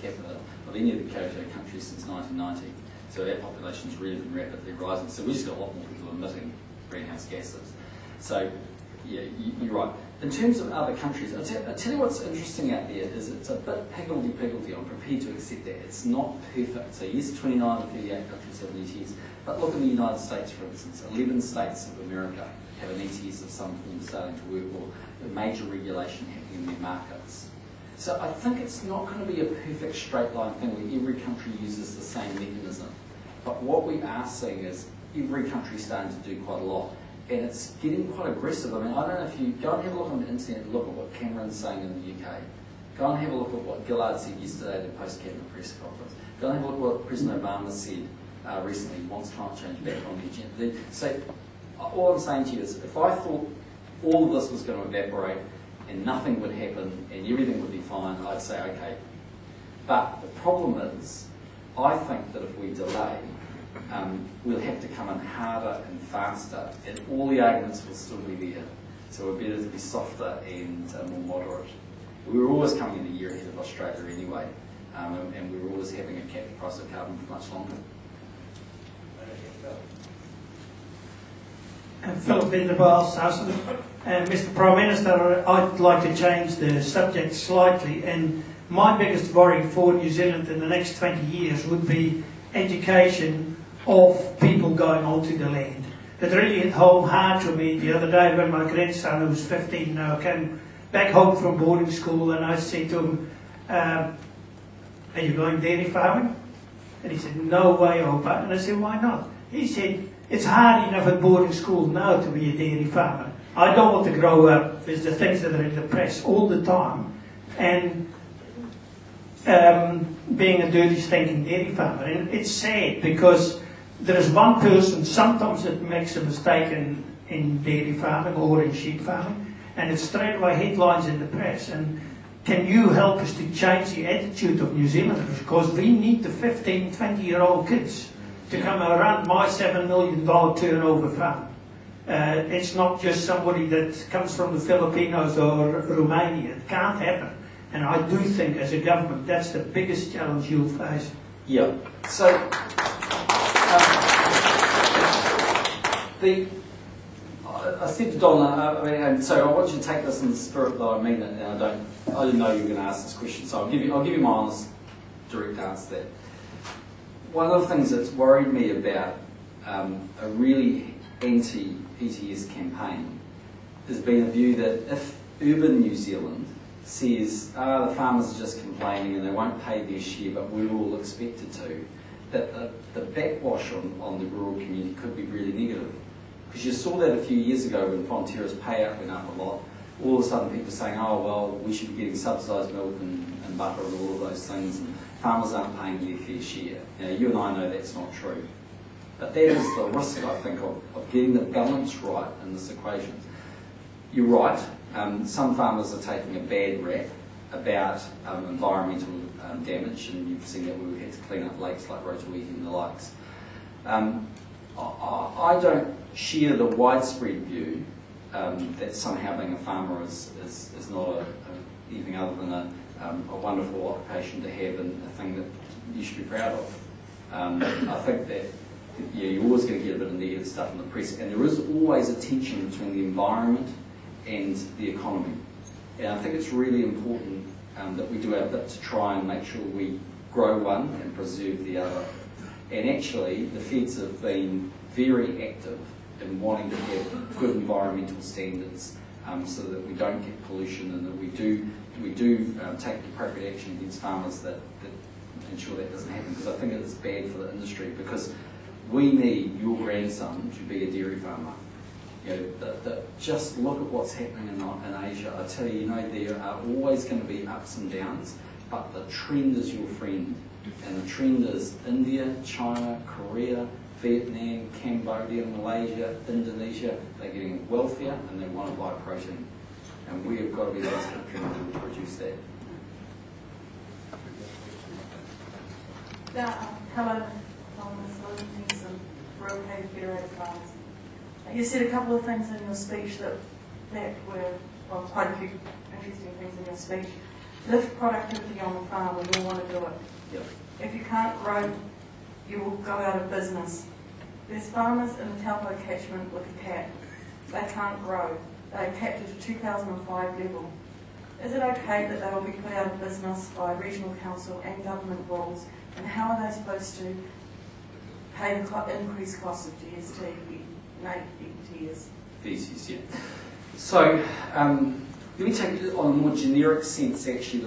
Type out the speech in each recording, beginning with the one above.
capita of any of the COTO countries since 1990. So our population's really been rapidly rising. So we've just got a lot more people emitting greenhouse gases. So, yeah, you're right. In terms of other countries, I'll tell you what's interesting out there is it's a bit piggledy-piggledy. I'm prepared to accept that. It's not perfect. So yes, 29 of 38 countries have an ETS. But look in the United States, for instance. 11 states of America have an ETS of some form starting to work, or a major regulation happening in their markets. So I think it's not going to be a perfect straight line thing where every country uses the same mechanism. But what we are seeing is every country starting to do quite a lot. And it's getting quite aggressive. I mean, I don't know if you go and have a look on the internet and look at what Cameron's saying in the UK. Go and have a look at what Gillard said yesterday at the post-cabinet press conference. Go and have a look at what President Obama said recently. He wants climate change back on the agenda. So all I'm saying to you is, if I thought all of this was going to evaporate and nothing would happen and everything would be fine, I'd say okay. But the problem is, I think that if we delay, we'll have to come in harder and faster, and all the arguments will still be there. So we're better to be softer and more moderate. We were always coming in a year ahead of Australia anyway, and we were always having a capped price of carbon for much longer. Philip Vanderbilt, Mr Prime Minister, I'd like to change the subject slightly, and my biggest worry for New Zealand in the next 20 years would be education of people going onto the land. It really hit home hard to me the other day when my grandson, who's 15 now, came back home from boarding school, and I said to him, are you going dairy farming? And he said, no way, Opa. And I said, why not? He said, it's hard enough at boarding school now to be a dairy farmer. I don't want to grow up. There's the things that are in the press all the time. And being a dirty, stinking dairy farmer. And it's sad because there is one person, sometimes that makes a mistake in dairy farming or in sheep farming, and it's straight away headlines in the press. And can you help us to change the attitude of New Zealanders? Because we need the 15, 20-year-old kids to come around my $7 million turnover farm. It's not just somebody that comes from the Filipinos or Romania. It can't happen. And I do think, as a government, that's the biggest challenge you'll face. Yeah. So, I said to Donna, and so I want you to take this in the spirit that I mean it, and I didn't know you were going to ask this question, so I'll give you my honest, direct answer to that. One of the things that's worried me about a really anti-ETS campaign has been a view that if urban New Zealand says, the farmers are just complaining and they won't pay their share, but we're all expected to, that the backwash on the rural community could be really negative. Because you saw that a few years ago when Fonterra's payout went up a lot. All of a sudden people saying, oh well, we should be getting subsidised milk and butter and all of those things, and farmers aren't paying their fair share. Now, you and I know that's not true. But that is the risk, I think, of getting the balance right in this equation. You're right, some farmers are taking a bad rap about environmental damage, and you've seen that we've had to clean up lakes like Rotorua and the likes. I don't share the widespread view that somehow being a farmer is not anything other than a wonderful occupation to have and a thing that you should be proud of. I think that you're always going to get a bit of negative stuff in the press, and there is always a tension between the environment and the economy. And I think it's really important that we do our bit to try and make sure we grow one and preserve the other. And actually, the feds have been very active in wanting to have good environmental standards so that we don't get pollution, and that we do take appropriate action against farmers that ensure that doesn't happen, because I think it is bad for the industry, because we need your grandson to be a dairy farmer. You know, just look at what's happening in Asia. I tell you, there are always going to be ups and downs, but the trend is your friend. And the trend is India, China, Korea, Vietnam, Cambodia, Malaysia, Indonesia. They're getting wealthier and they want to buy protein. And we have got to be the last country to produce that. Hello, Ms. Nicolson, Federated Farmers. You said a couple of things in your speech that were, well, quite a few interesting things in your speech. Lift productivity on the farm, we all want to do it. can't grow, you will go out of business. There's farmers in the Taupo catchment with a cap. They can't grow. They're capped at a 2005 level. Is it okay that they will be put out of business by regional council and government rules? And how are they supposed to pay the increased cost of GST years? DCs, yeah. So, let me take it on a more generic sense, actually,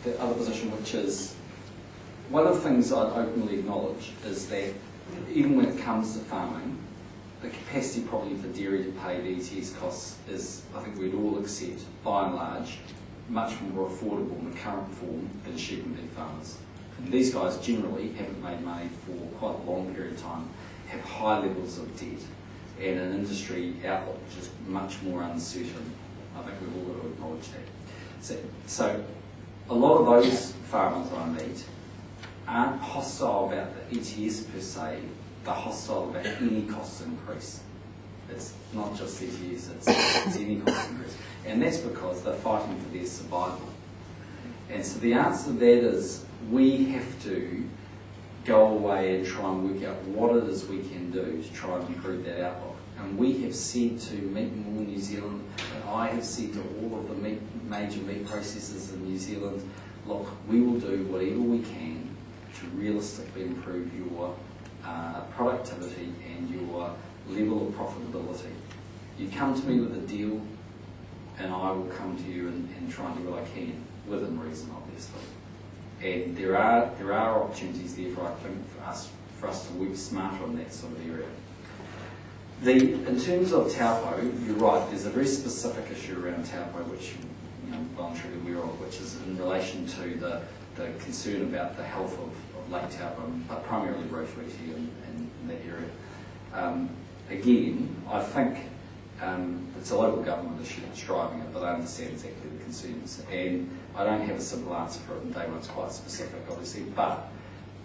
the other position, which is, one of the things I'd openly acknowledge is that even when it comes to farming, the capacity probably for dairy to pay the ETS costs is, I think we'd all accept, by and large, much more affordable in the current form than sheep and beef farmers. And these guys generally haven't made money for quite a long period of time, have high levels of debt, and an industry outlook which is much more uncertain. I think we've all got to acknowledge that. So a lot of those farmers I meet aren't hostile about the ETS per se, they're hostile about any cost increase. It's not just ETS, it's any cost increase. And that's because they're fighting for their survival. And so the answer to that is we have to go away and try and work out what it is we can do to try and improve that outlook. And we have said to Meat More New Zealand, and I have said to all of the major meat processors in New Zealand, look, we will do whatever we can to realistically improve your productivity and your level of profitability. You come to me with a deal, and I will come to you and try and do what I can, within reason, obviously. And there are opportunities there for, I think, for us to work smarter on that sort of area. In terms of Taupo, you're right, there's a very specific issue around Taupo, which well and truly aware of, which is in relation to the concern about the health of Lake Taupo, but primarily Rotawiti in that area. Again, I think it's a local government issue that's driving it, but I understand exactly the concerns. And I don't have a simple answer for it, and day one's quite specific, obviously, but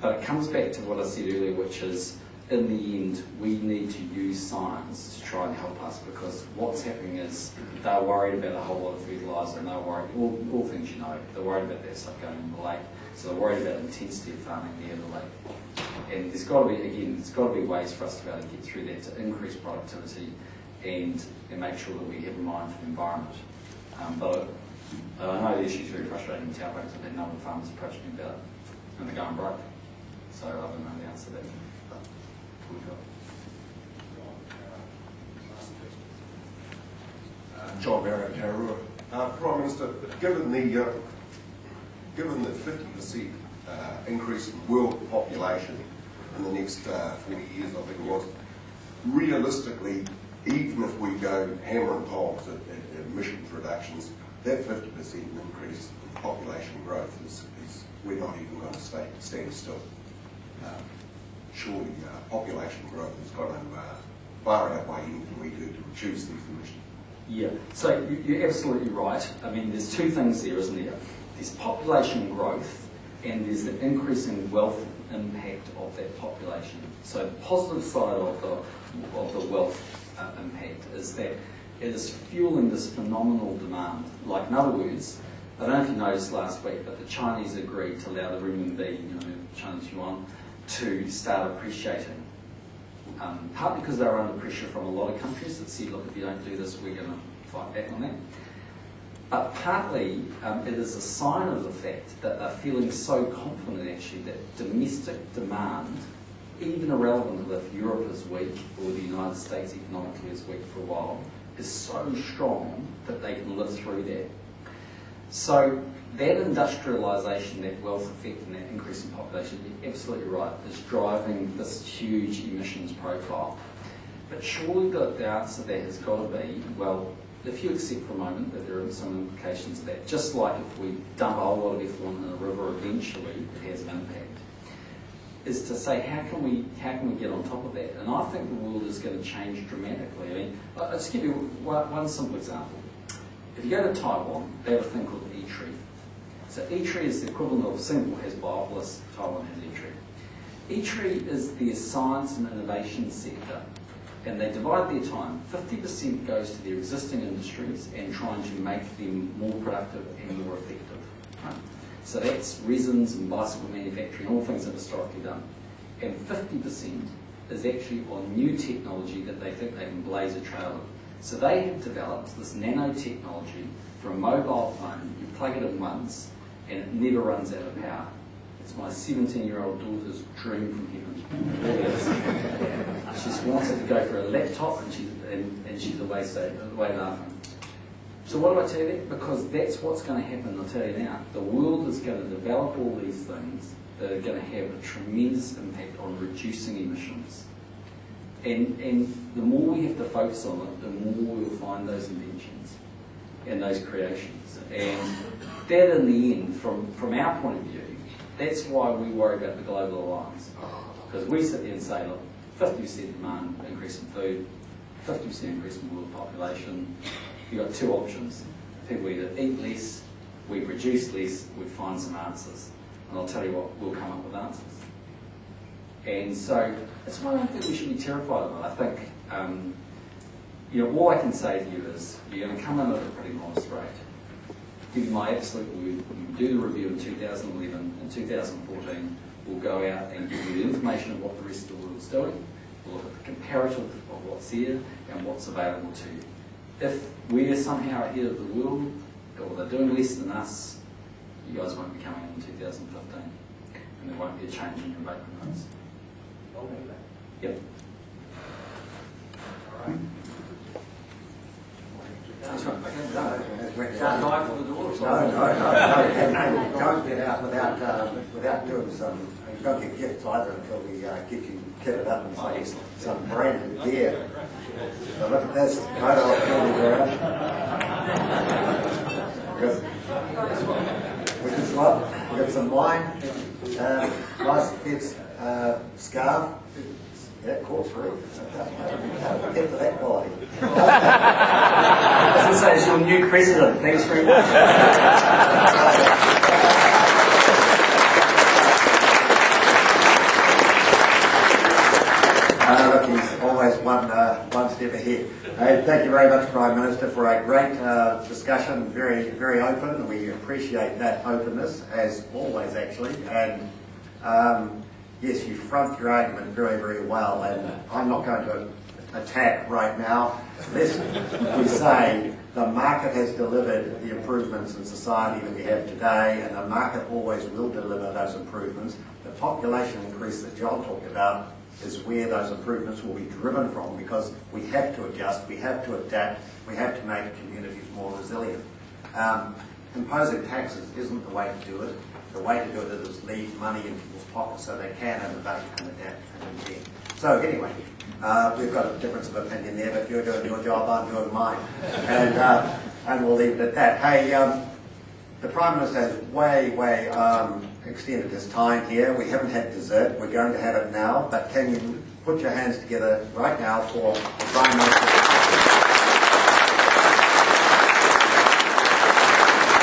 it comes back to what I said earlier, which is, in the end, we need to use science to try and help us, because what's happening is they're worried about a whole lot of fertiliser, and they're worried, all things they're worried about that stuff going in the lake, so they're worried about the intensity of farming near the lake. And there's got to be ways for us to be able to get through that to increase productivity and make sure that we have a mind for the environment. But I know the issue's very frustrating in Taupo because I've had a number of farmers approach me about it, and they're going broke. So I don't know the answer to that. John Barrett, Tararua. Prime Minister, given the 50% increase in world population in the next 40 years, I think it was, realistically, even if we go hammer and tongs at emissions reductions, that 50% increase in population growth is we're not even going to stand still. Surely population growth has got to far outweigh anything we do to reduce these emissions. Yeah, so you're absolutely right. I mean, there's two things there, isn't there? There's population growth and there's the increasing wealth impact of that population. So the positive side of the wealth impact is that it is fueling this phenomenal demand. Like, in other words, I don't know if you noticed last week, but the Chinese agreed to allow the renminbi, Chinese yuan, to start appreciating. Partly because they were under pressure from a lot of countries that said, look, if you don't do this, we're going to fight back on that. But partly it is a sign of the fact that they're feeling so confident actually that domestic demand, even irrelevant of if Europe is weak or the United States economically is weak for a while, is so strong that they can live through that. So that industrialisation, that wealth effect and that increase in population, you're absolutely right, is driving this huge emissions profile. But surely the answer there has got to be, well, if you accept for a moment that there are some implications of that, just like if we dump a whole lot of effluent in a river, eventually it has an impact, is to say how can we get on top of that? And I think the world is going to change dramatically. I mean, I'll just give you one simple example. If you go to Taiwan, they have a thing called e-tree. So e-tree is the equivalent of Singapore has Biopolis, Taiwan has e-tree. e-tree is their science and innovation sector, and they divide their time. 50% goes to their existing industries and trying to make them more productive and more effective. Right? So that's resins and bicycle manufacturing, all things they've historically done. And 50% is actually on new technology that they think they can blaze a trail with. So they have developed this nanotechnology for a mobile phone. You plug it in once and it never runs out of power. It's my 17-year-old daughter's dream from heaven. It really is. She just wanted to go for a laptop and she's away laughing. So what do I tell you that? Because that's what's going to happen, I'll tell you now. The world is going to develop all these things that are going to have a tremendous impact on reducing emissions. And the more we have to focus on it, the more we'll find those inventions and those creations. And that in the end, from our point of view, that's why we worry about the global alliance. Because we sit there and say, look, 50% demand increase in food, 50% increase in world population. You've got two options. People either eat less, we produce less, we find some answers. And I'll tell you what, we'll come up with answers. And so that's why I don't think we should be terrified of it. I think, all I can say to you is, you're going to come in at a pretty modest rate. Give you my absolute word, we'll do the review in 2011, in 2014, we'll go out and give you the information of what the rest of the world's doing. We'll look at the comparative of what's here and what's available to you. If we're somehow ahead of the world, or they're doing less than us, you guys won't be coming in 2015. And there won't be a change in your abatement rates. Yep. All right. That's right. Okay. No. Don't get out without doing some. You don't get gifts either until we get you kitted up in some branded gear. So look at this, right off which is what? We've got some wine, nice fits scarf. Yeah, corkscrew. Get to that quality. I was going to say, it's your new president. Thanks very much. Look, he's always one step ahead. Thank you very much, Prime Minister, for a great discussion, very, very open. We appreciate that openness, as always, actually. And yes, you front your argument very, very well, and I'm not going to attack right now. Lest we say the market has delivered the improvements in society that we have today, and the market always will deliver those improvements. The population increase that John talked about is where those improvements will be driven from, because we have to adjust, we have to adapt, we have to make communities more resilient. Imposing taxes isn't the way to do it. The way to do it is leave money in people's pockets so they can innovate and adapt and invent. So anyway, we've got a difference of opinion there, but you're doing your job, I'm doing mine. And we'll leave it at that. Hey, the Prime Minister has way extended his time here. We haven't had dessert. We're going to have it now. But can you put your hands together right now for the Prime Minister?